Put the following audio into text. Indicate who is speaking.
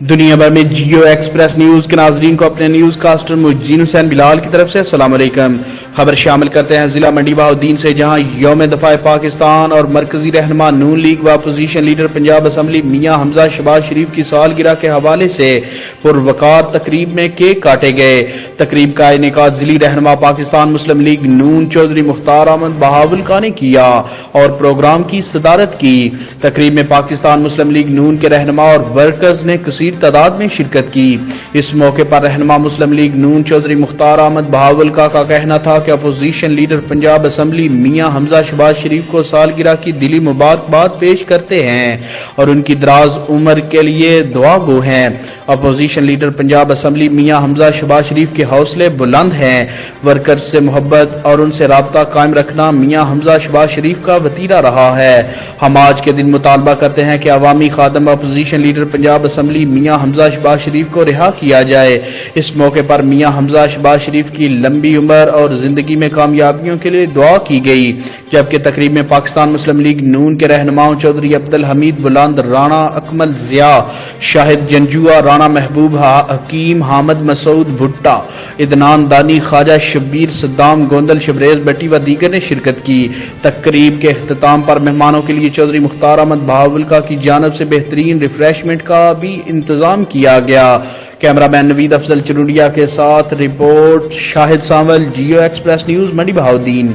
Speaker 1: دنیا بھر میں جیو ایکسپریس نیوز کے ناظرین کو اپنے نیوز کاسٹر مجین حسین بلال کی طرف سے السلام علیکم۔ خبر شامل کرتے ہیں ضلع منڈی بہاؤالدین سے، جہاں یوم دفاع پاکستان اور مرکزی رہنما نون لیگ و اپوزیشن لیڈر پنجاب اسمبلی میاں حمزہ شہباز شریف کی سالگرہ کے حوالے سے پروقار تقریب میں کیک کاٹے گئے۔ تقریب کا انعقاد ضلعی رہنما پاکستان مسلم لیگ نون چودھری مختار احمد بہاولکا نے کیا اور پروگرام کی صدارت کی۔ تقریب میں پاکستان مسلم لیگ نون کے رہنما اور ورکرز نے کثیر تعداد میں شرکت کی۔ اس موقع پر رہنما مسلم لیگ نون چودھری مختار احمد بہاولکا کا کہنا تھا کہ اپوزیشن لیڈر پنجاب اسمبلی میاں حمزہ شہباز شریف کو سالگرہ کی دلی مبارکباد پیش کرتے ہیں اور ان کی دراز عمر کے لیے دعا گو ہیں۔ اپوزیشن لیڈر پنجاب اسمبلی میاں حمزہ شہباز شریف کے حوصلے بلند ہیں۔ ورکرز سے محبت اور ان سے رابطہ قائم رکھنا میاں حمزہ شہباز شریف کا وتیرہ رہا ہے۔ ہم آج کے دن مطالبہ کرتے ہیں کہ عوامی خادم اپوزیشن لیڈر پنجاب اسمبلی میاں حمزہ شہباز شریف کو رہا کیا جائے۔ اس موقع پر میاں حمزہ شہباز شریف کی لمبی عمر اور زندگی میں کامیابیوں کے لیے دعا کی گئی، جبکہ تقریب میں پاکستان مسلم لیگ نون کے رہنماؤں چودھری عبدالحمید بلند، رانا اکمل ضیاء، شاہد جنجوعہ، رانا محبوب حکیم، حامد مسعود بھٹا، عدنان دانی، خواجہ شبیر، صدام گوندل، شبریز بٹی و دیگر نے شرکت کی۔ تقریب کے اختتام پر مہمانوں کے لیے چودھری مختار احمد بہاولکا کی جانب سے بہترین ریفریشمنٹ کا بھی انتظام کیا گیا۔ کیمرہ مین نوید افضل چرونڈیا کے ساتھ رپورٹ شاہد سانول، جیو ایکسپریس نیوز، منڈی بہاؤالدین۔